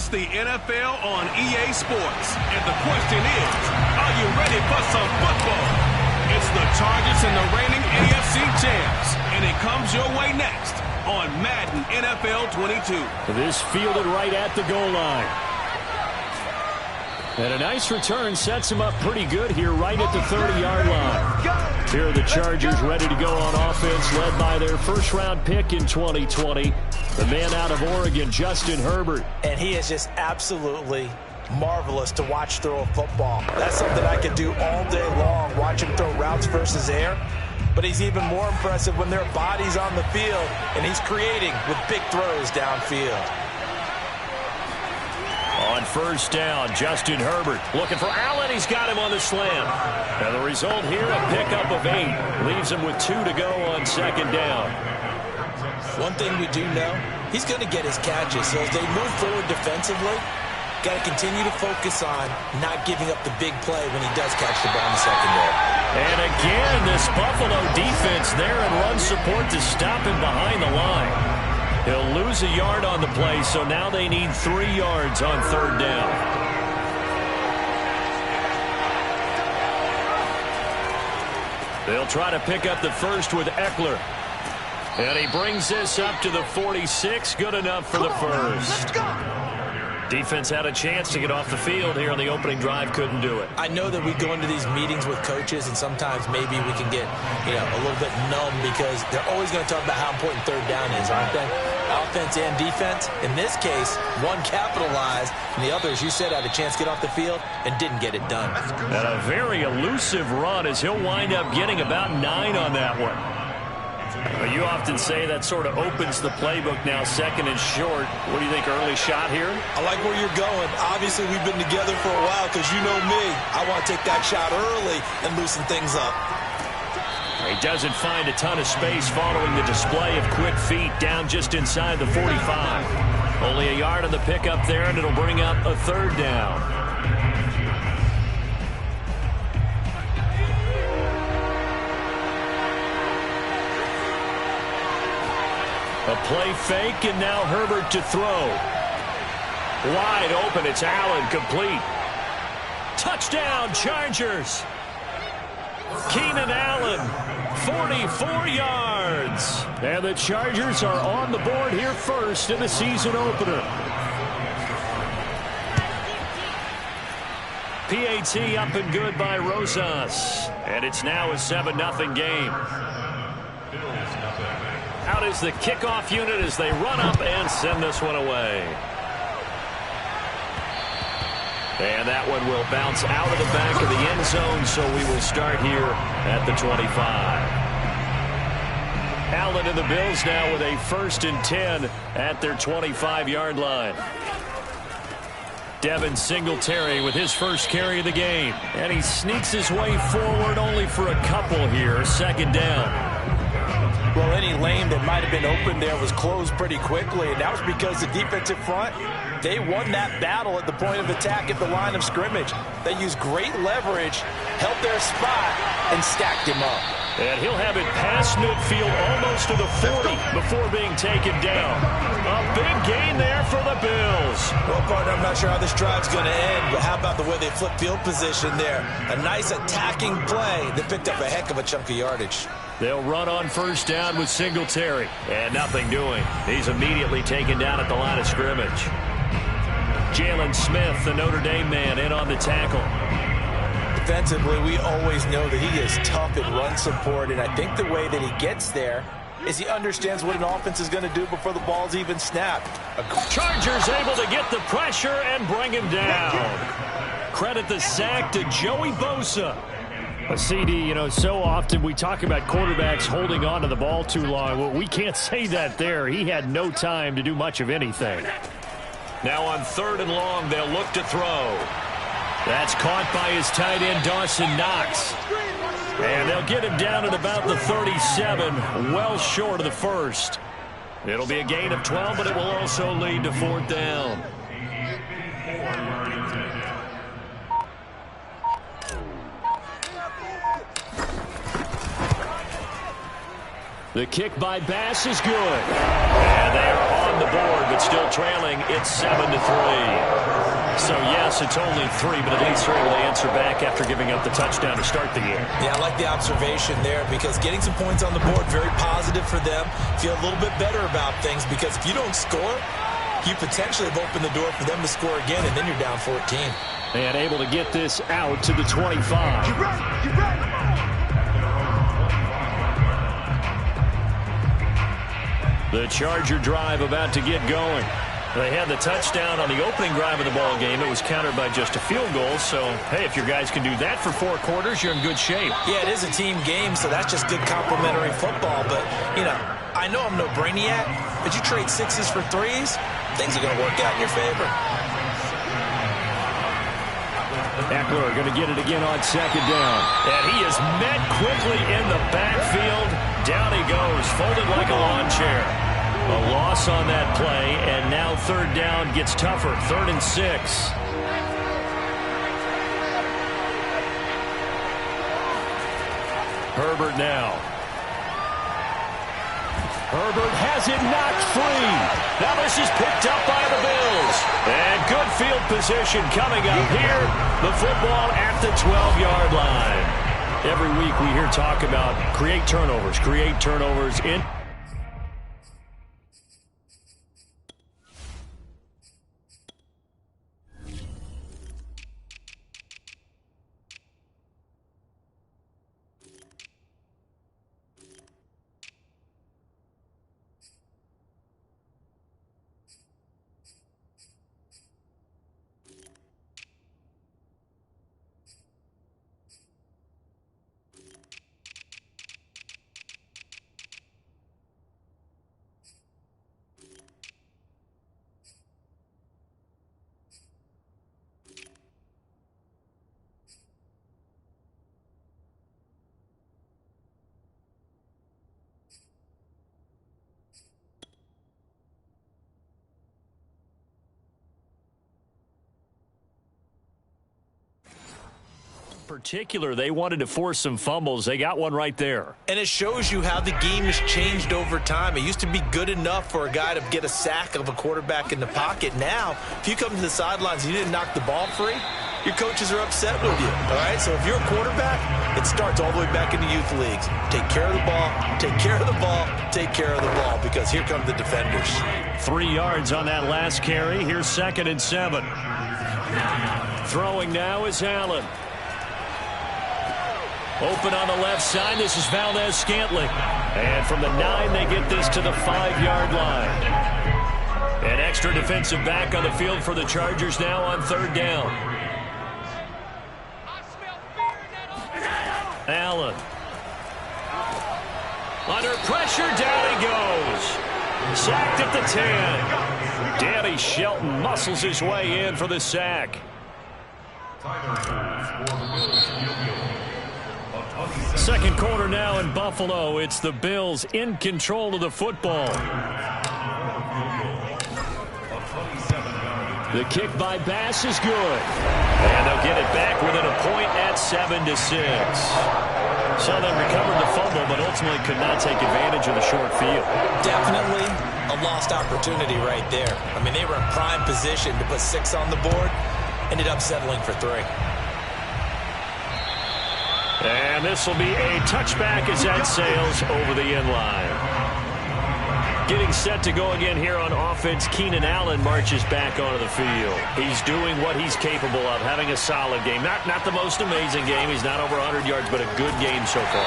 It's the NFL on EA Sports. And the question is, are you ready for some football? It's the Chargers and the reigning AFC champs. And it comes your way next on Madden NFL 22. This fielded right at the goal line. And a nice return sets him up pretty good here right at the 30-yard line. Here are the Chargers ready to go on offense, led by their first-round pick in 2020, the man out of Oregon, Justin Herbert. And he is just absolutely marvelous to watch throw a football. That's something I could do all day long, watch him throw routes versus air. But he's even more impressive when their body's on the field, and he's creating with big throws downfield. On first down, Justin Herbert looking for Allen. He's got him on the slam. And the result here, a pickup of 8. Leaves him with 2 to go on second down. One thing we do know, he's going to get his catches. So as they move forward defensively, got to continue to focus on not giving up the big play when he does catch the ball in the secondary. And again, this Buffalo defense there in run support to stop him behind the line. He'll lose a yard on the play, so now they need 3 yards on third down. They'll try to pick up the first with Eckler. And he brings this up to the 46. Good enough for the first. Let's go. Defense had a chance to get off the field here on the opening drive. Couldn't do it. I know that we go into these meetings with coaches, and sometimes maybe we can get, a little bit numb because they're always going to talk about how important third down is, aren't they? Offense and defense. In this case, one capitalized, and the other, as you said, had a chance to get off the field and didn't get it done. And a very elusive run as he'll wind up getting about 9 on that one. You often say that sort of opens the playbook now, second and short. What do you think, early shot here? I like where you're going. Obviously, we've been together for a while because you know me. I want to take that shot early and loosen things up. He doesn't find a ton of space following the display of quick feet down just inside the 45. Only a yard on the pickup there, and it'll bring up a third down. A play fake, and now Herbert to throw. Wide open, it's Allen, complete. Touchdown, Chargers. Keenan Allen, 44 yards. And the Chargers are on the board here first in the season opener. PAT up and good by Rosas. And it's now a 7-0 game. Out is the kickoff unit as they run up and send this one away. And that one will bounce out of the back of the end zone, so we will start here at the 25. Allen and the Bills now with a 1st and 10 at their 25-yard line. Devin Singletary with his first carry of the game. And he sneaks his way forward only for a couple here. Second down. Well, any lane that might have been open there was closed pretty quickly, and that was because the defensive front, they won that battle at the point of attack at the line of scrimmage. They used great leverage, held their spot, and stacked him up. And he'll have it past midfield almost to the 40 before being taken down. A big gain there for the Bills. Well, partner, I'm not sure how this drive's going to end, but how about the way they flip field position there? A nice attacking play that picked up a heck of a chunk of yardage. They'll run on first down with Singletary. And nothing doing. He's immediately taken down at the line of scrimmage. Jalen Smith, the Notre Dame man, in on the tackle. Defensively, we always know that he is tough at run support, and I think the way that he gets there is he understands what an offense is going to do before the ball's even snapped. Chargers able to get the pressure and bring him down. Credit the sack to Joey Bosa. A CD, so often we talk about quarterbacks holding on to the ball too long. Well, we can't say that there. He had no time to do much of anything. Now on 3rd and long, they'll look to throw. That's caught by his tight end, Dawson Knox. And they'll get him down at about the 37, well short of the first. It'll be a gain of 12, but it will also lead to 4th down. The kick by Bass is good. And they are on the board, but still trailing. It's 7-3. So, yes, it's only 3, but at least they're able to answer back after giving up the touchdown to start the game. Yeah, I like the observation there because getting some points on the board, very positive for them. Feel a little bit better about things because if you don't score, you potentially have opened the door for them to score again, and then you're down 14. And able to get this out to the 25. Get ready. The Charger drive about to get going. They had the touchdown on the opening drive of the ball game. It was countered by just a field goal. So, hey, if your guys can do that for 4 quarters, you're in good shape. Yeah, it is a team game, so that's just good complementary football. But, you know, I know I'm no brainiac, but you trade 6s for 3s, things are going to work out in your favor. Eckler going to get it again on 2nd down. And he is met quickly in the backfield. Down he goes, folded like a lawn chair. A loss on that play, and now 3rd down gets tougher. 3rd and 6. Herbert now. Herbert has it knocked free. Now this is picked up by the Bills. And good field position coming up here. The football at the 12-yard line. Every week we hear talk about create turnovers in. Particular, they wanted to force some fumbles. They got one right there. And it shows you how the game has changed over time. It used to be good enough for a guy to get a sack of a quarterback in the pocket. Now, if you come to the sidelines and you didn't knock the ball free, your coaches are upset with you. All right, so if you're a quarterback, it starts all the way back in the youth leagues. Take care of the ball, take care of the ball, take care of the ball, because here come the defenders. 3 yards on that last carry. Here's 2nd and 7. Throwing now is Allen. Open on the left side. This is Valdez-Scantling. And from the 9, they get this to the 5-yard line. An extra defensive back on the field for the Chargers now on 3rd down. Allen. Under pressure, down he goes. Sacked at the 10. Danny Shelton muscles his way in for the sack. Second quarter now in Buffalo. It's the Bills in control of the football. The kick by Bass is good. And they'll get it back within a point at 7-6. So they recovered the fumble, but ultimately could not take advantage of the short field. Definitely a lost opportunity right there. I mean, they were in prime position to put 6 on the board. Ended up settling for 3. And this will be a touchback as that sails over the end line. Getting set to go again here on offense, Keenan Allen marches back onto the field. He's doing what he's capable of, having a solid game. Not the most amazing game. He's not over 100 yards, but a good game so far.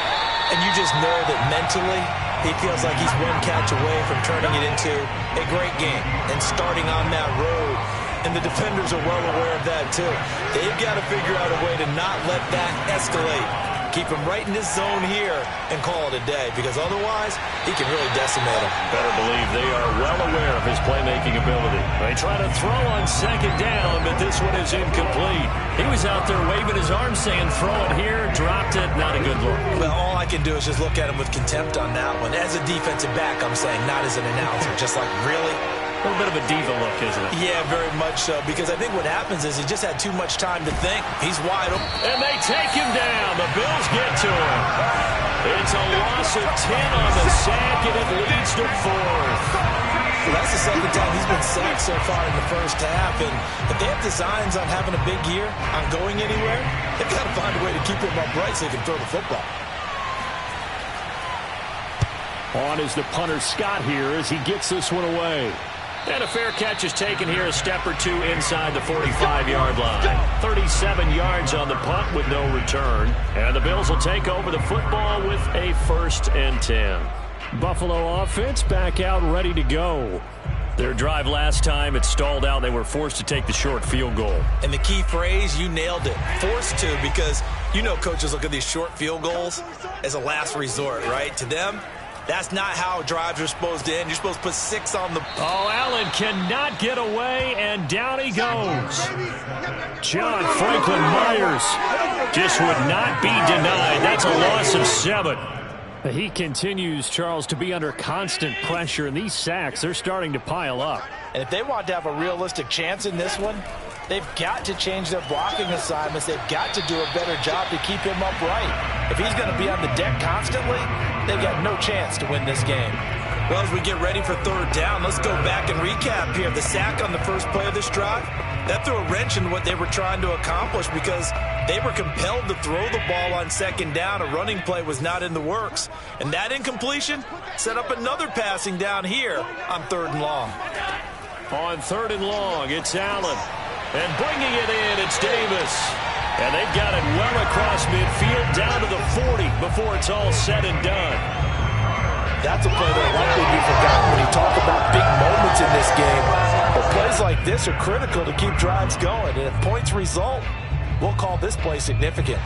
And you just know that mentally, he feels like he's one catch away from turning it into a great game and starting on that road. And the defenders are well aware of that, too. They've got to figure out a way to not let that escalate. Keep him right in this zone here and call it a day, because otherwise he can really decimate him. Better believe they are well aware of his playmaking ability. They try to throw on 2nd down, but this one is incomplete. He was out there waving his arms saying, throw it here, dropped it, not a good look. Well, all I can do is just look at him with contempt on that one. As a defensive back, I'm saying, not as an announcer. Just like, really? A little bit of a diva look, isn't it? Yeah, very much so, because I think what happens is he just had too much time to think. He's wide open. And they take him down. The Bills get to him. It's a loss of 10 on the sack, and it leads to 4th. Well, that's the second time he's been sacked so far in the first half, and if they have designs on having a big year, on going anywhere, they've got to find a way to keep him upright so he can throw the football. On is the punter Scott here as he gets this one away. And a fair catch is taken here, a step or two inside the 45-yard line. 37 yards on the punt with no return. And the Bills will take over the football with a 1st and 10. Buffalo offense back out ready to go. Their drive last time, it stalled out. They were forced to take the short field goal. And the key phrase, you nailed it, forced to, because you know coaches look at these short field goals as a last resort, right? To them, that's not how drives are supposed to end. You're supposed to put 6 on the... Oh, Allen cannot get away, and down he goes. John Franklin Myers just would not be denied. That's a loss of 7. He continues, Charles, to be under constant pressure, and these sacks, they're starting to pile up. And if they want to have a realistic chance in this one, they've got to change their blocking assignments. They've got to do a better job to keep him upright. If he's going to be on the deck constantly, they've got no chance to win this game. Well, as we get ready for 3rd down, let's go back and recap here. The sack on the first play of this drive, that threw a wrench in what they were trying to accomplish because they were compelled to throw the ball on 2nd down. A running play was not in the works. And that incompletion set up another passing down here on 3rd and long. On 3rd and long, it's Allen. And bringing it in, it's Davis. And they've got it well across midfield down to the 40 before it's all said and done. That's a play that likely be forgotten when you talk about big moments in this game. But plays like this are critical to keep drives going. And if points result, we'll call this play significant.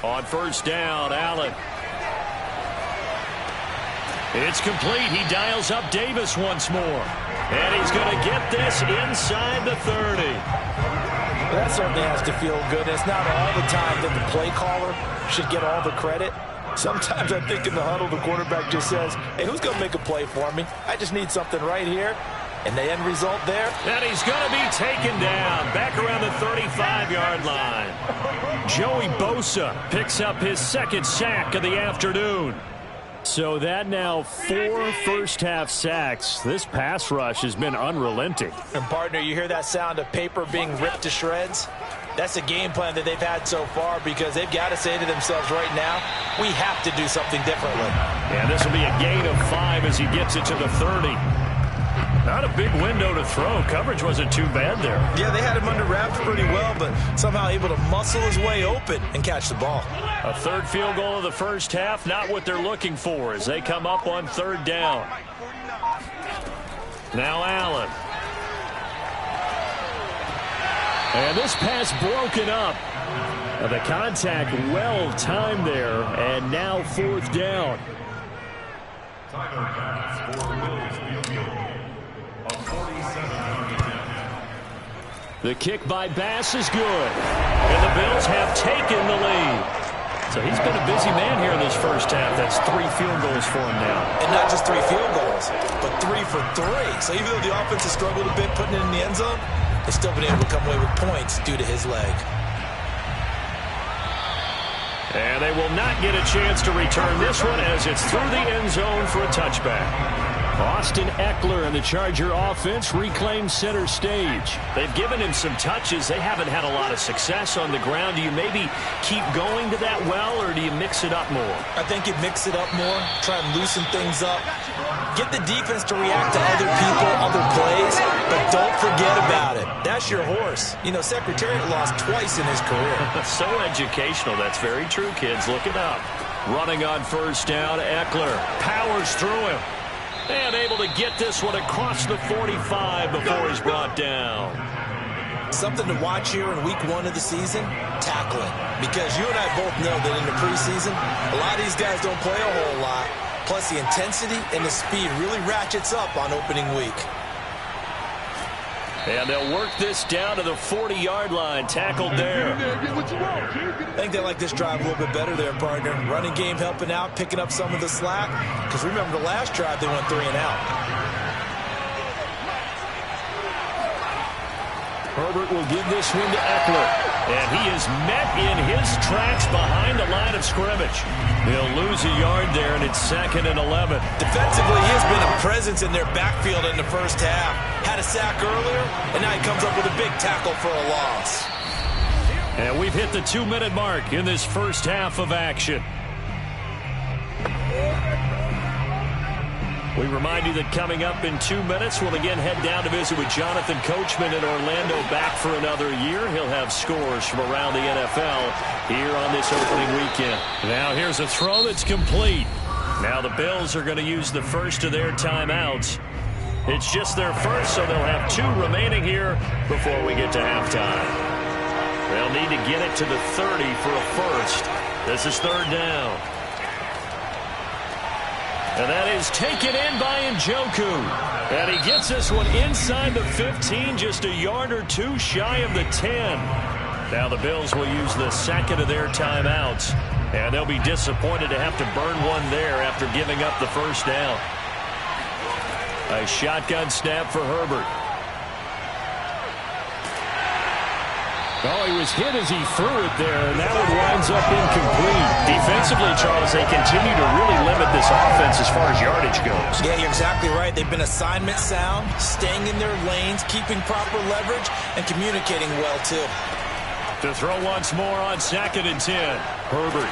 On 1st down, Allen. It's complete. He dials up Davis once more. And he's going to get this inside the 30. That certainly has to feel good. It's not all the time that the play caller should get all the credit. Sometimes I think in the huddle, the quarterback just says, hey, who's going to make a play for me? I just need something right here. And the end result there. And he's going to be taken down back around the 35-yard line. Joey Bosa picks up his 2nd sack of the afternoon. So that now 4 first-half sacks. This pass rush has been unrelenting. And, partner, you hear that sound of paper being ripped to shreds? That's the game plan that they've had so far because they've got to say to themselves right now, we have to do something differently. And this will be a gain of 5 as he gets it to the 30. Not a big window to throw. Coverage wasn't too bad there. Yeah, they had him under wraps pretty well, but somehow able to muscle his way open and catch the ball. A 3rd field goal of the first half, not what they're looking for as they come up on 3rd down. Now Allen. And this pass broken up. The contact well timed there, and now 4th down. The kick by Bass is good. And the Bills have taken the lead. So he's been a busy man here in this first half. That's 3 field goals for him now. And not just 3 field goals, but 3 for 3. So even though the offense has struggled a bit putting it in the end zone, they've still been able to come away with points due to his leg. And they will not get a chance to return this one as it's through the end zone for a touchback. Austin Eckler and the Charger offense reclaim center stage. They've given him some touches. They haven't had a lot of success on the ground. Do you maybe keep going to that well, or do you mix it up more? I think you mix it up more, try and loosen things up. Get the defense to react to other people, other plays, but don't forget about it. That's your horse. You know, Secretariat lost twice in his career. So educational. That's very true, kids. Look it up. Running on 1st down, Eckler powers through him. And able to get this one across the 45 before he's brought down. Something to watch here in week 1 of the season, tackling. Because you and I both know that in the preseason, a lot of these guys don't play a whole lot. Plus the intensity and the speed really ratchets up on opening week. And they'll work this down to the 40-yard line. Tackled there. I think they like this drive a little bit better there, partner. Running game helping out, picking up some of the slack. Because remember the last drive, they went 3 and out. Herbert will give this one to Eckler. And he is met in his tracks behind the line of scrimmage. He'll lose a yard there, and it's 2nd and 11. Defensively, he has been a presence in their backfield in the first half. Had a sack earlier, and now he comes up with a big tackle for a loss. And we've hit the 2-minute mark in this first half of action. We remind you that coming up in 2 minutes, we'll again head down to visit with Jonathan Coachman in Orlando, back for another year. He'll have scores from around the NFL here on this opening weekend. Now here's a throw that's complete. Now the Bills are going to use the first of their timeouts. It's just their first, so they'll have 2 remaining here before we get to halftime. They'll need to get it to the 30 for a first. This is 3rd down. And that is taken in by Njoku. And he gets this one inside the 15, just a yard or 2 shy of the 10. Now the Bills will use the second of their timeouts. And they'll be disappointed to have to burn one there after giving up the first down. A shotgun snap for Herbert. Oh, he was hit as he threw it there, and that one winds up incomplete. Defensively, Charles, they continue to really limit this offense as far as yardage goes. Yeah, you're exactly right. They've been assignment sound, staying in their lanes, keeping proper leverage, and communicating well, too. To throw once more on 2nd and 10. Herbert.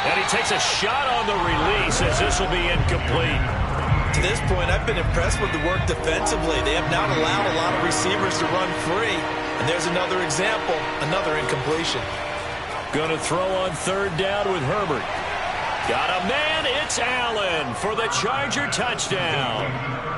And he takes a shot on the release as this will be incomplete. To this point, I've been impressed with the work defensively. They have not allowed a lot of receivers to run free. And there's another example, another incompletion. Going to throw on 3rd down with Herbert. Got a man, it's Allen for the Charger touchdown.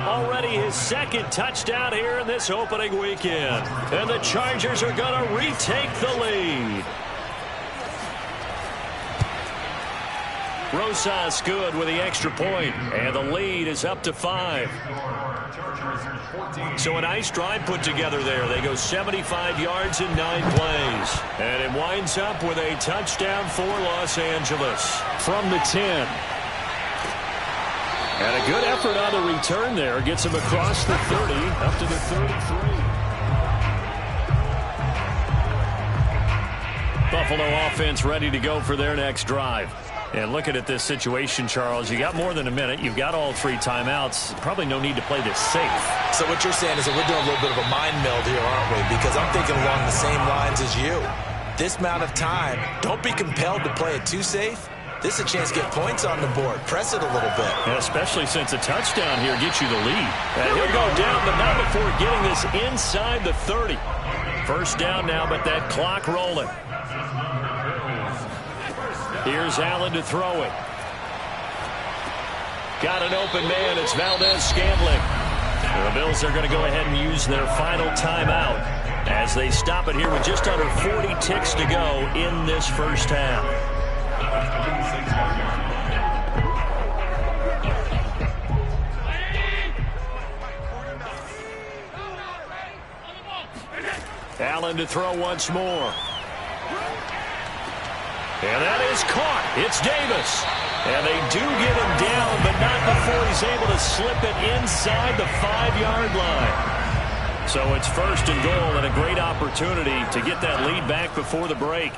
Already his 2nd touchdown here in this opening weekend. And the Chargers are going to retake the lead. Rosas good with the extra point, and the lead is up to 5. So a nice drive put together there. They go 75 yards in 9 plays. And it winds up with a touchdown for Los Angeles from the 10. And a good effort on the return there. Gets him across the 30, up to the 33. Buffalo offense ready to go for their next drive. And looking at this situation, Charles, you got more than a minute. You've got all 3 timeouts. Probably no need to play this safe. So what you're saying is that we're doing a little bit of a mind meld here, aren't we? Because I'm thinking along the same lines as you. This amount of time, don't be compelled to play it too safe. This is a chance to get points on the board. Press it a little bit. Yeah, especially since a touchdown here gets you the lead. And he'll go down, but not before getting this inside the 30. First down now, but that clock rolling. Here's Allen to throw it. Got an open man. It's Valdez-Scantling. The Bills are going to go ahead and use their final timeout as they stop it here with just under 40 ticks to go in this first half. Allen to throw once more. And that is caught. It's Davis. And they do get him down, but not before he's able to slip it inside the 5-yard line. So it's 1st and goal, and a great opportunity to get that lead back before the break.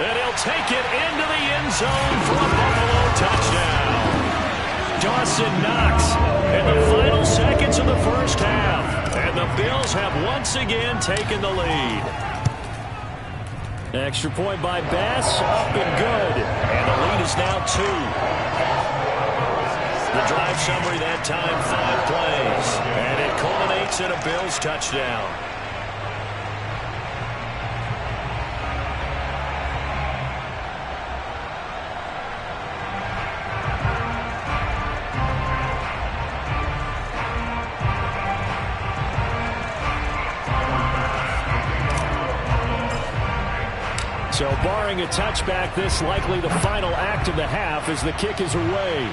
And he'll take it into the end zone for a Buffalo touchdown. Dawson Knox in the final seconds of the first half. And the Bills have once again taken the lead. Extra point by Bass, up and good. And the lead is now 2. The drive summary that time, 5 plays. And it culminates in a Bills touchdown. So barring a touchback, this likely the final act of the half as the kick is away.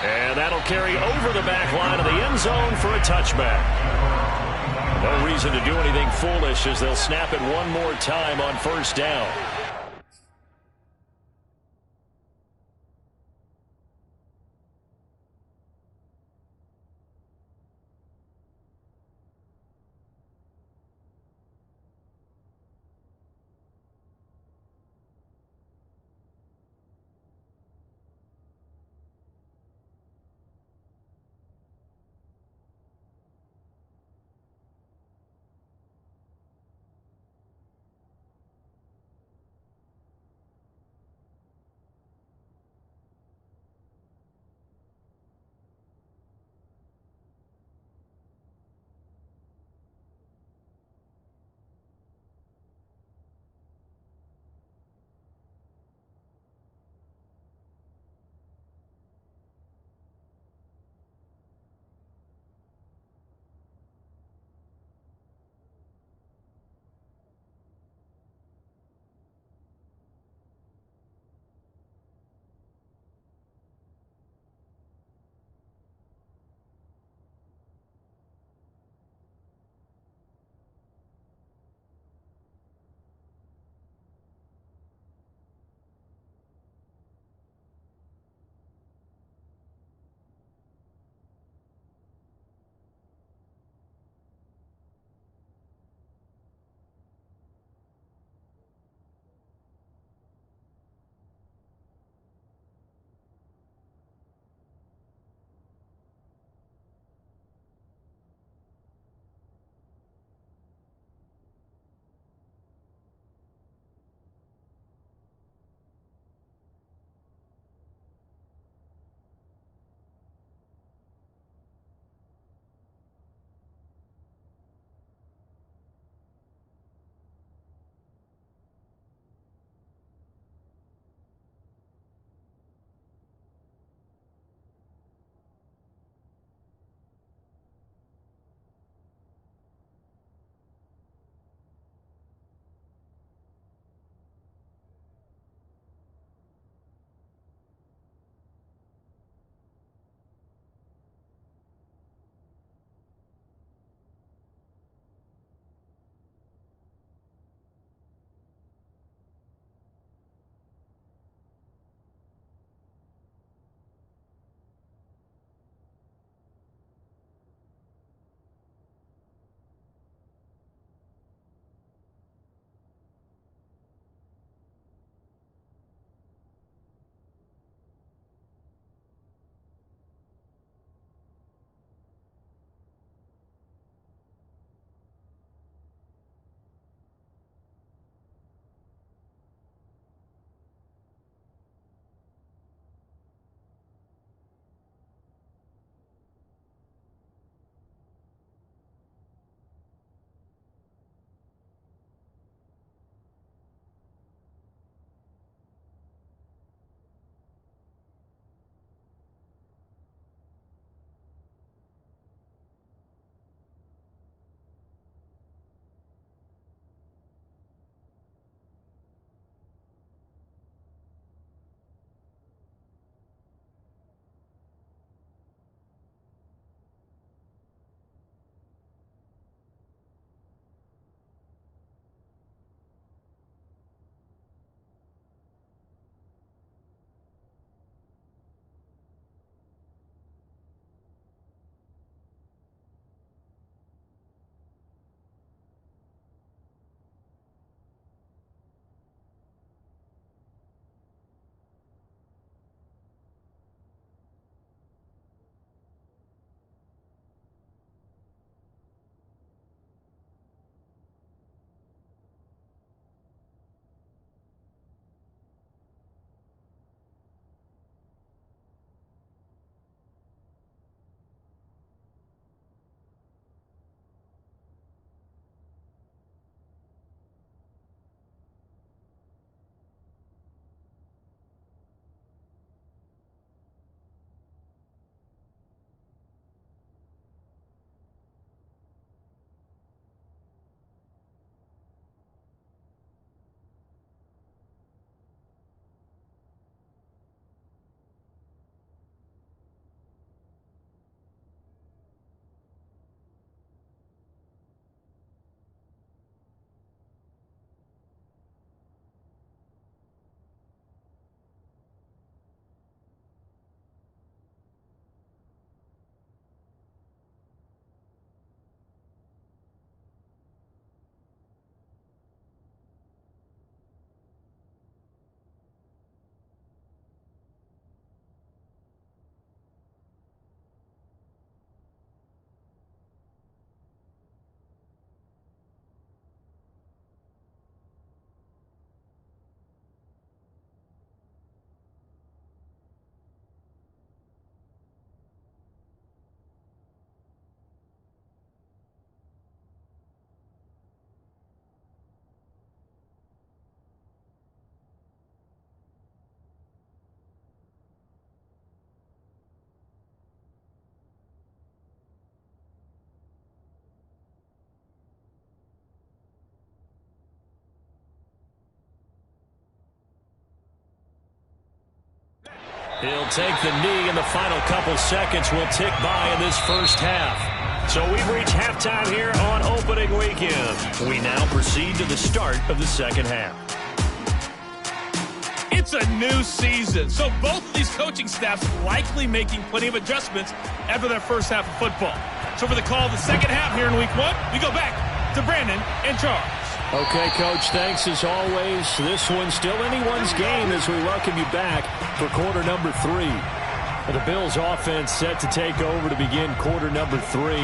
And that'll carry over the back line of the end zone for a touchback. No reason to do anything foolish as they'll snap it one more time on first down. He'll take the knee, and the final couple seconds will tick by in this first half. So we've reached halftime here on opening weekend. We now proceed to the start of the second half. It's a new season, so both of these coaching staffs likely making plenty of adjustments after their first half of football. So for the call of the second half here in week 1, we go back to Brandon and Charles. Okay, Coach, thanks as always. This one's still anyone's game as we welcome you back for quarter number 3. The Bills offense set to take over to begin quarter number 3.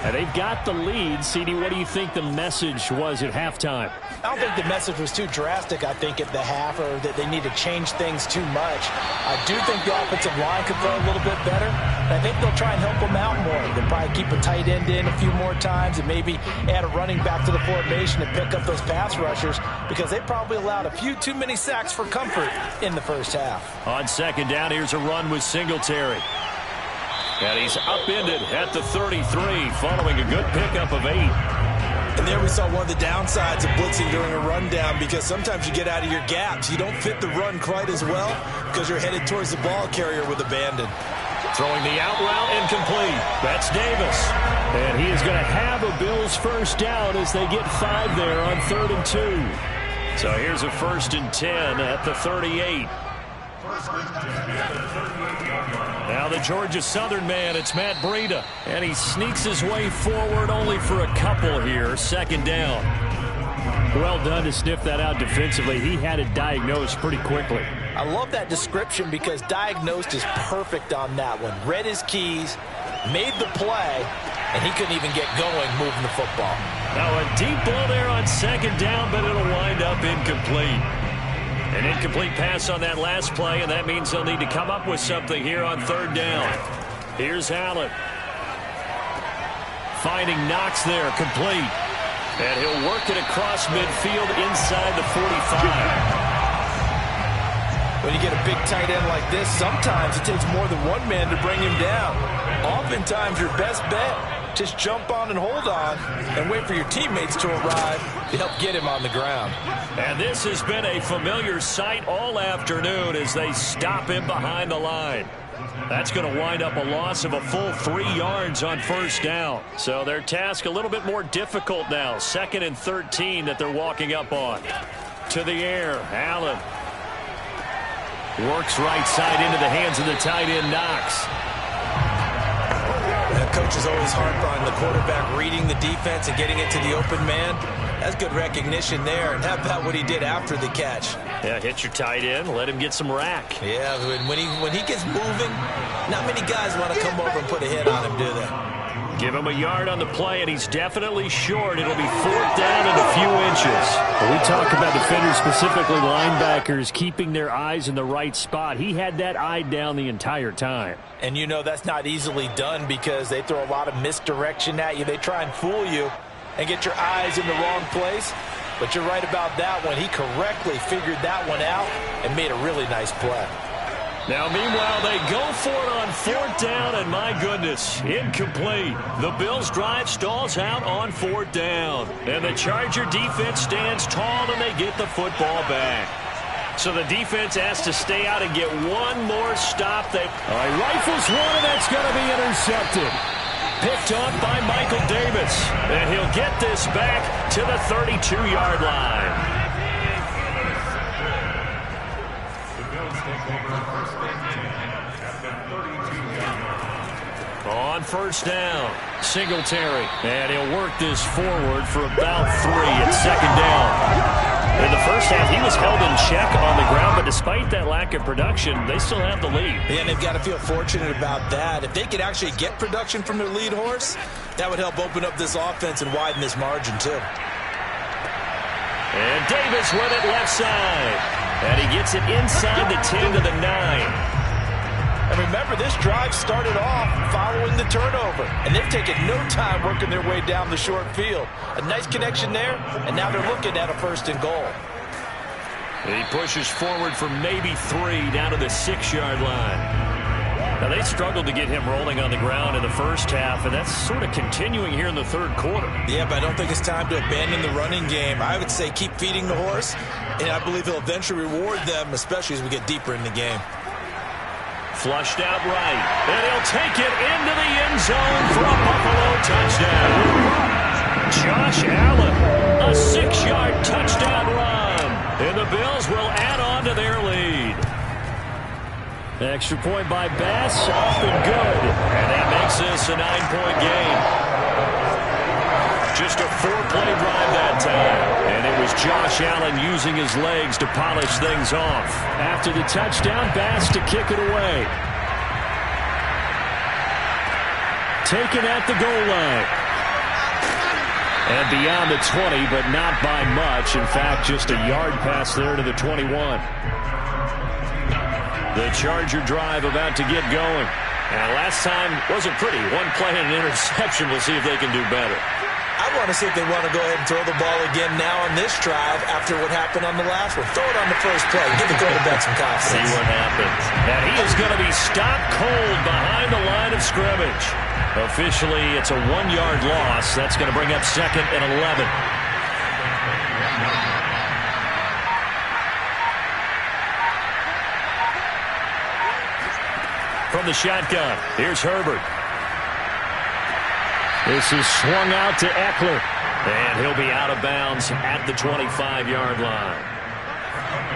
And they've got the lead. CD, what do you think the message was at halftime? I don't think the message was too drastic, I think, at the half, or that they need to change things too much. I do think the offensive line could throw a little bit better. I think they'll try and help them out more. They'll probably keep a tight end in a few more times and maybe add a running back to the formation and pick up those pass rushers, because they probably allowed a few too many sacks for comfort in the first half. On second down, here's a run with Singletary. And he's upended at the 33 following a good pickup of 8. And there we saw one of the downsides of blitzing during a rundown, because sometimes you get out of your gaps. You don't fit the run quite as well because you're headed towards the ball carrier with abandon. Throwing the out route incomplete. That's Davis. And he is going to have a Bills first down as they get 5 there on 3rd and 2. So here's a 1st and 10 at the 38. Now the Georgia Southern man, it's Matt Breida. And he sneaks his way forward only for a couple here. 2nd down. Well done to sniff that out defensively. He had it diagnosed pretty quickly. I love that description, because diagnosed is perfect on that one. Read his keys, made the play, and he couldn't even get going moving the football. Now a deep ball there on 2nd down, but it'll wind up incomplete. An incomplete pass on that last play, and that means they'll need to come up with something here on 3rd down. Here's Allen. Finding Knox there, complete. And he'll work it across midfield inside the 45. When you get a big tight end like this, sometimes it takes more than one man to bring him down. Oftentimes, your best bet, just jump on and hold on and wait for your teammates to arrive to help get him on the ground. And this has been a familiar sight all afternoon as they stop him behind the line. That's going to wind up a loss of a full 3 yards on 1st down. So their task a little bit more difficult now. 2nd and 13 that they're walking up on. To the air, Allen. Works right side into the hands of the tight end, Knox. The coach is always harp on the quarterback reading the defense and getting it to the open man. That's good recognition there. And how about what he did after the catch? Yeah, hit your tight end, let him get some rack. Yeah, when he gets moving, not many guys want to come over and put a hit on him, do they? Give him a yard on the play, and he's definitely short. It'll be 4th down and a few inches. When we talk about defenders, specifically linebackers, keeping their eyes in the right spot. He had that eye down the entire time. And you know that's not easily done, because they throw a lot of misdirection at you. They try and fool you and get your eyes in the wrong place. But you're right about that one. He correctly figured that one out and made a really nice play. Now, meanwhile, they go for it on 4th down, and my goodness, incomplete. The Bills' drive stalls out on 4th down. And the Charger defense stands tall, and they get the football back. So the defense has to stay out and get one more stop. They rifles one, and that's going to be intercepted. Picked off by Michael Davis. And he'll get this back to the 32-yard line. On 1st down, Singletary. And he'll work this forward for about 3 at 2nd down. In the first half, he was held in check on the ground, but despite that lack of production, they still have the lead. And they've got to feel fortunate about that. If they could actually get production from their lead horse, that would help open up this offense and widen this margin, too. And Davis with it left side. And he gets it inside the 10 to the 9. And remember, this drive started off following the turnover. And they've taken no time working their way down the short field. A nice connection there, and now they're looking at a 1st and goal. He pushes forward for maybe 3 down to the 6-yard line. Now, they struggled to get him rolling on the ground in the first half, and that's sort of continuing here in the 3rd quarter. Yeah, but I don't think it's time to abandon the running game. I would say keep feeding the horse, and I believe he'll eventually reward them, especially as we get deeper in the game. Flushed out right. And he'll take it into the end zone for a Buffalo touchdown. Josh Allen, a 6-yard touchdown run. And the Bills will add on to their lead. Extra point by Bass, up and good. And that makes this a 9-point game. Just a 4-play drive that time. And it was Josh Allen using his legs to polish things off. After the touchdown, Bass to kick it away. Taken at the goal line. And beyond the 20, but not by much. In fact, just a yard pass there to the 21. The Charger drive about to get going. And last time wasn't pretty. One play and an interception. We'll see if they can do better. I want to see if they want to go ahead and throw the ball again now on this drive after what happened on the last one. Throw it on the first play. Give the quarterback some confidence. See what happens. And he is going to be stopped cold behind the line of scrimmage. Officially, it's a 1-yard loss. That's going to bring up 2nd and 11. From the shotgun, here's Herbert. This is swung out to Eckler. And he'll be out of bounds at the 25-yard line.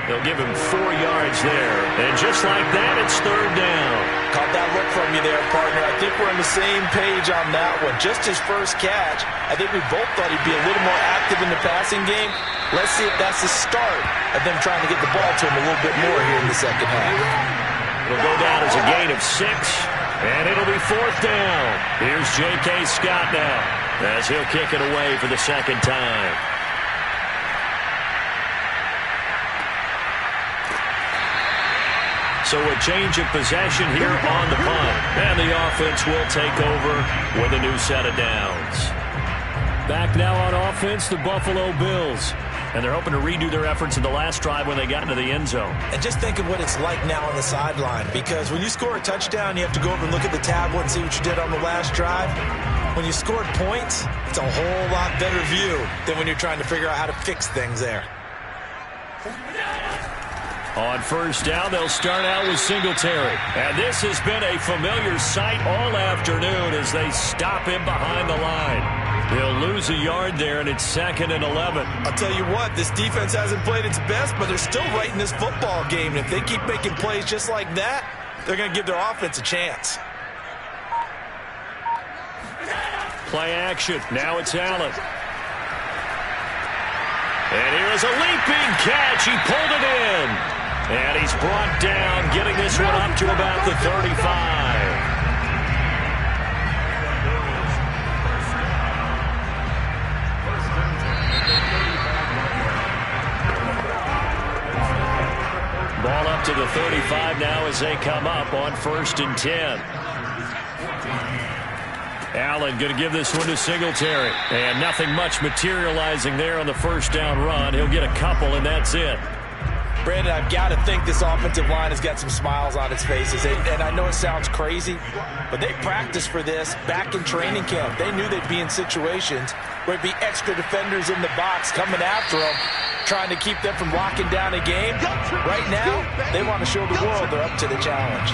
They'll give him 4 yards there. And just like that, it's 3rd down. Caught that look from you there, partner. I think we're on the same page on that one. Just his first catch. I think we both thought he'd be a little more active in the passing game. Let's see if that's the start of them trying to get the ball to him a little bit more here in the second half. It'll go down as a gain of 6. And it'll be 4th down. Here's J.K. Scott now as he'll kick it away for the 2nd time. So a change of possession here on the punt. And the offense will take over with a new set of downs. Back now on offense, the Buffalo Bills. And they're hoping to redo their efforts in the last drive when they got into the end zone. And just think of what it's like now on the sideline. Because when you score a touchdown, you have to go over and look at the tablet and see what you did on the last drive. When you scored points, it's a whole lot better view than when you're trying to figure out how to fix things there. On 1st down, they'll start out with Singletary. And this has been a familiar sight all afternoon as they stop him behind the line. He'll lose a yard there, and it's 2nd and 11. I'll tell you what, this defense hasn't played its best, but they're still right in this football game. And if they keep making plays just like that, they're going to give their offense a chance. Play action. Now it's Allen. And here is a leaping catch. He pulled it in. And he's brought down, getting this one up to about the 35. Ball up to the 35 now as they come up on 1st and 10. Allen going to give this one to Singletary. And nothing much materializing there on the 1st down run. He'll get a couple, and that's it. Brandon, I've got to think this offensive line has got some smiles on its faces. And I know it sounds crazy, but they practiced for this back in training camp. They knew they'd be in situations where it'd be extra defenders in the box coming after them, trying to keep them from locking down a game. Right now, they want to show the world they're up to the challenge.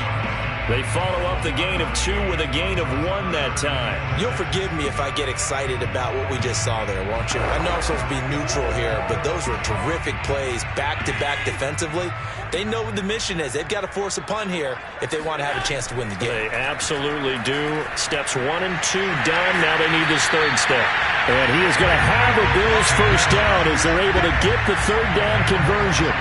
They follow up the gain of 2 with a gain of 1 that time. You'll forgive me if I get excited about what we just saw there, won't you? I know I'm supposed to be neutral here, but those were terrific plays back-to-back defensively. They know what the mission is. They've got to force a punt here if they want to have a chance to win the game. They absolutely do. Steps 1 and 2 done. Now they need this 3rd step. And he is going to have a Bills 1st down as they're able to get the 3rd down conversion.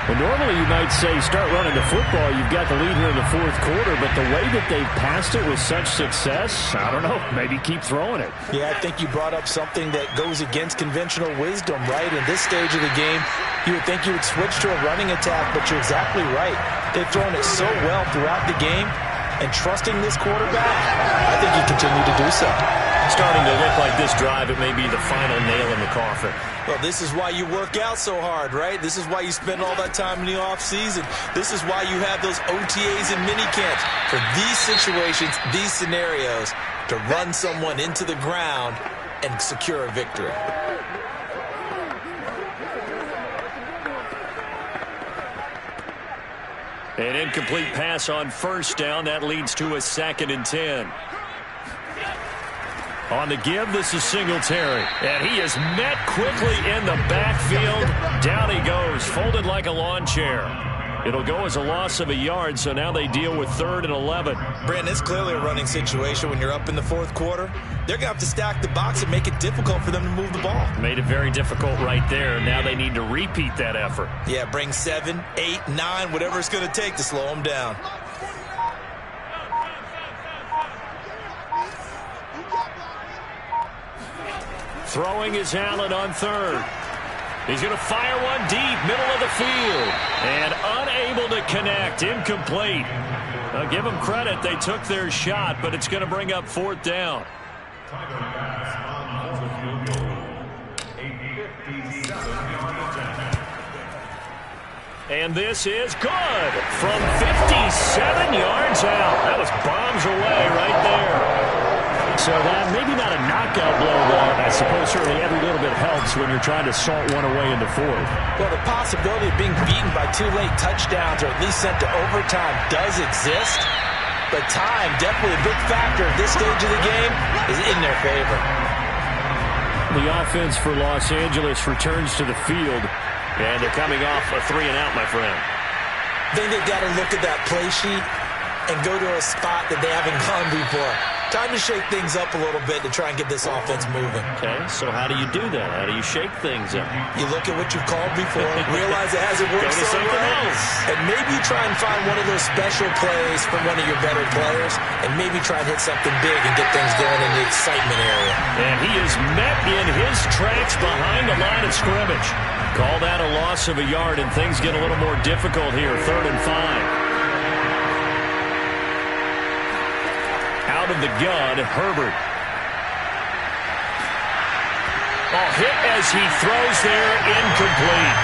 Well, normally you might say start running the football. You've got the lead here in the 4th quarter, but the way that they've passed it with such success, I don't know, maybe keep throwing it. Yeah, I think you brought up something that goes against conventional wisdom, right? In this stage of the game, you would think you would switch to a running attack, but you're exactly right. They've thrown it so well throughout the game, and trusting this quarterback, I think you continue to do so. Starting to look like this drive, it may be the final nail in the coffin. Well, this is why you work out so hard, right? This is why you spend all that time in the offseason. This is why you have those OTAs and mini camps for these situations, these scenarios, to run someone into the ground and secure a victory. An incomplete pass on first down. That leads to a 2nd and 10. On the give, this is Singletary. And he is met quickly in the backfield. Down he goes, folded like a lawn chair. It'll go as a loss of a yard, so now they deal with 3rd and 11. Brandon, it's clearly a running situation when you're up in the 4th quarter. They're going to have to stack the box and make it difficult for them to move the ball. Made it very difficult right there. Now they need to repeat that effort. Yeah, bring 7, 8, 9, whatever it's going to take to slow them down. Throwing is Allen on 3rd. He's going to fire one deep, middle of the field. And unable to connect, incomplete. I'll give them credit, they took their shot, but it's going to bring up 4th down. And this is good from 57 yards out. That was bombs away right there. So that maybe not a knockout blow, but I suppose certainly every little bit helps when you're trying to salt one away into 4th. Well, the possibility of being beaten by 2 late touchdowns or at least sent to overtime does exist. But time, definitely a big factor at this stage of the game, is in their favor. The offense for Los Angeles returns to the field, and they're coming off a 3-and-out, my friend. I think they've got to look at that play sheet and go to a spot that they haven't gone before. Time to shake things up a little bit to try and get this offense moving. Okay, so how do you do that? How do you shake things up? You look at what you've called before, realize it hasn't worked so well, and maybe try and find one of those special plays from one of your better players, and maybe try and hit something big and get things going in the excitement area. And he is met in his tracks behind the line of scrimmage. Call that a loss of a yard, and things get a little more difficult here, 3rd and 5. Out of the gun, Herbert. Hit as he throws there, incomplete.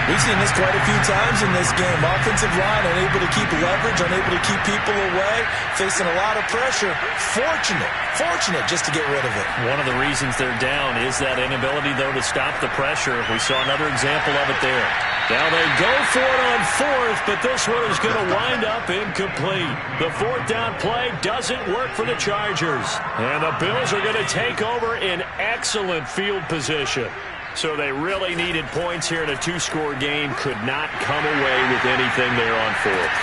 We've seen this quite a few times in this game. Offensive line unable to keep leverage, unable to keep people away, facing a lot of pressure. Fortunate just to get rid of it. One of the reasons they're down is that inability, though, to stop the pressure. We saw another example of it there. Now they go for it on 4th, but this one is going to wind up incomplete. The 4th down play doesn't work for the Chargers. And the Bills are going to take over in excellent field position. So they really needed points here in a 2-score game. Could not come away with anything there on 4th.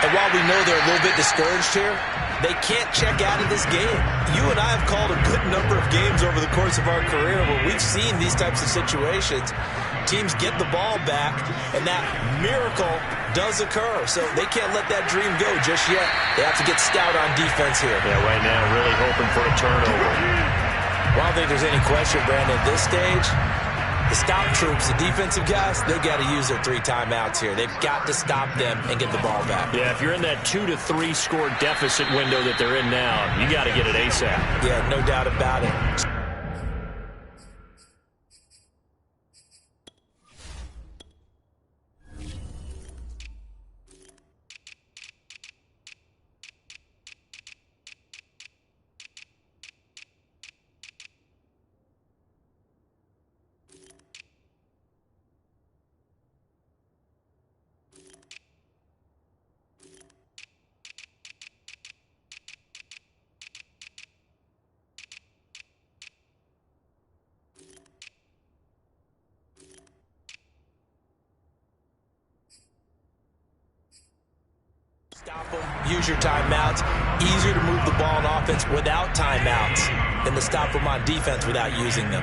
And while we know they're a little bit discouraged here, they can't check out of this game. You and I have called a good number of games over the course of our career where we've seen these types of situations. Teams get the ball back, and that miracle does occur. So they can't let that dream go just yet. They have to get stout on defense here. Yeah, right now really hoping for a turnover. Well, I don't think there's any question, Brandon, at this stage. The stop troops, the defensive guys, they got to use their 3 timeouts here. They've got to stop them and get the ball back. Yeah, if you're in that 2 to 3 score deficit window that they're in now, you got to get it ASAP. Yeah, no doubt about it. Stop them, use your timeouts. Easier to move the ball on offense without timeouts than to stop them on defense without using them.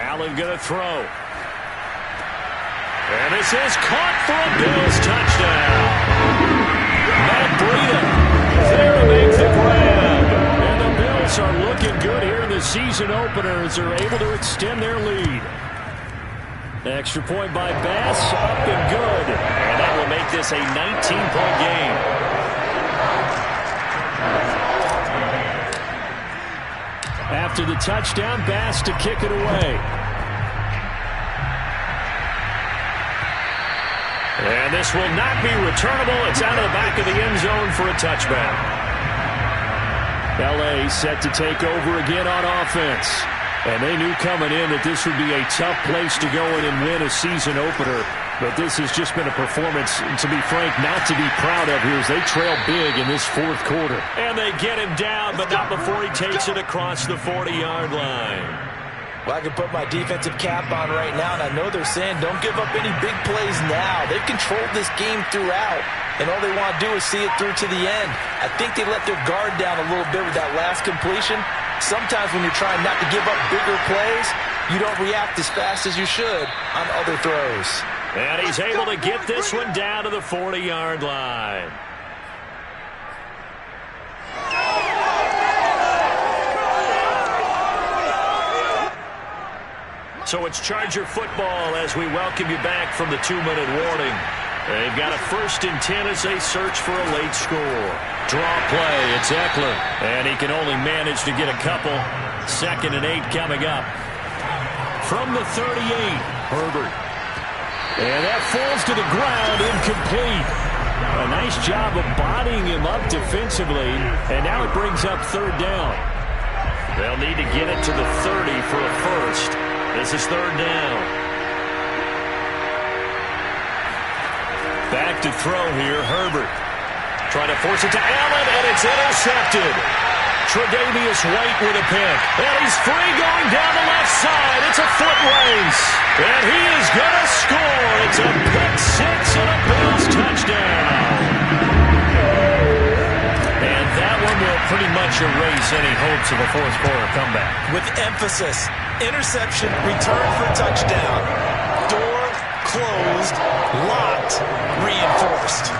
Allen going to throw. And this is caught for a Bills touchdown. Matt Breida there to make the grab. And the Bills are looking good here in the season opener as they're able to extend their lead. Extra point by Bass, up and good. And that will make this a 19-point game. After the touchdown, Bass to kick it away. And this will not be returnable. It's out of the back of the end zone for a touchback. L.A. set to take over again on offense. And they knew coming in that this would be a tough place to go in and win a season opener. But this has just been a performance, to be frank, not to be proud of here as they trail big in this fourth quarter. And they get him down, but not before he takes it across the 40-yard line. Well, I can put my defensive cap on right now, and I know they're saying don't give up any big plays now. They've controlled this game throughout, and all they want to do is see it through to the end. I think they let their guard down a little bit with that last completion. Sometimes when you're trying not to give up bigger plays, you don't react as fast as you should on other throws. And he's able to get this one down to the 40-yard line. So it's Charger football as we welcome you back from the 2-minute warning. They've got a 1st and 10 as they search for a late score. Draw play, it's Eckler. And he can only manage to get a couple. 2nd and 8 coming up. From the 38, Herbert. And that falls to the ground, incomplete. A nice job of bodying him up defensively. And now it brings up 3rd down. They'll need to get it to the 30 for a first. This is 3rd down. Back to throw here, Herbert. Trying to force it to Allen, and it's intercepted. Tre'Davious White with a pick. And he's free going down the left side. It's a foot race. And he is going to score. It's a pick 6 and a Bills touchdown. And that one will pretty much erase any hopes of a fourth quarter comeback. With emphasis. Interception, return for touchdown. Door closed, locked, reinforced.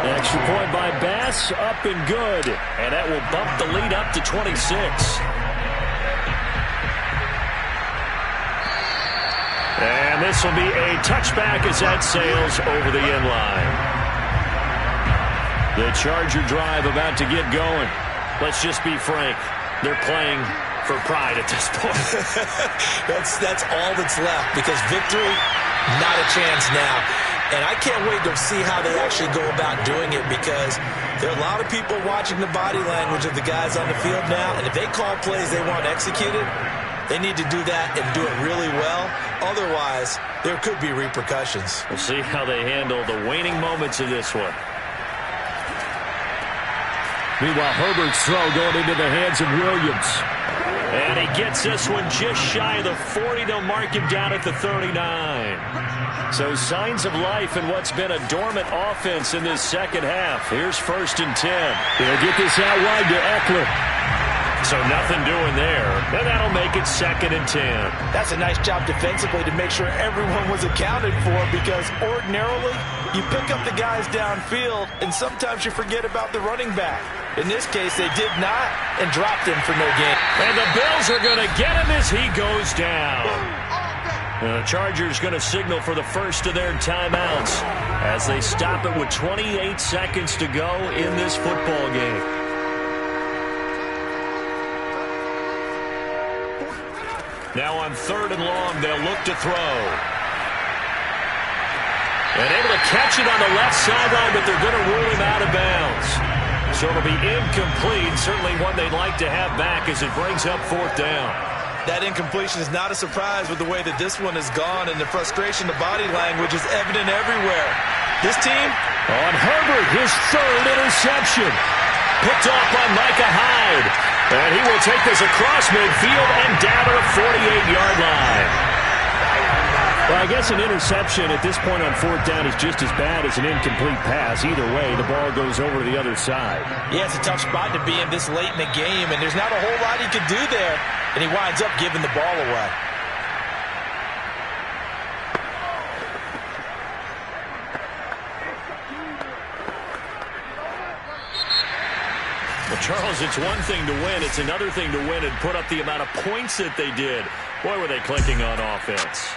Extra point by Bass, up and good. And that will bump the lead up to 26. And this will be a touchback as that sails over the end line. The Charger drive about to get going. Let's just be frank. They're playing for pride at this point. that's all that's left, because victory, not a chance now. And I can't wait to see how they actually go about doing it, because there are a lot of people watching the body language of the guys on the field now, and if they call plays they want executed, they need to do that and do it really well. Otherwise, there could be repercussions. We'll see how they handle the waning moments of this one. Meanwhile, Herbert's throw going into the hands of Williams. And he gets this one just shy of the 40. They'll mark him down at the 39. So signs of life in what's been a dormant offense in this second half. Here's 1st and 10. They'll get this out wide to Eckler. So nothing doing there. And that'll make it 2nd and 10. That's a nice job defensively to make sure everyone was accounted for, because ordinarily you pick up the guys downfield and sometimes you forget about the running back. In this case, they did not and dropped him for no gain. And the Bills are going to get him as he goes down. The Chargers going to signal for the first of their timeouts as they stop it with 28 seconds to go in this football game. Now on 3rd and long, they'll look to throw. And able to catch it on the left sideline, but they're going to rule him out of bounds. So it'll be incomplete, certainly one they'd like to have back as it brings up 4th down. That incompletion is not a surprise with the way that this one has gone, and the frustration, the body language is evident everywhere. This team on Herbert, his 3rd interception. Picked off by Micah Hyde. And he will take this across midfield and down to the 48-yard line. Well, I guess an interception at this point on 4th down is just as bad as an incomplete pass. Either way, the ball goes over to the other side. Yeah, it's a tough spot to be in this late in the game, and there's not a whole lot he could do there, and he winds up giving the ball away. Well, Charles, it's one thing to win. It's another thing to win and put up the amount of points that they did. Boy, were they clicking on offense.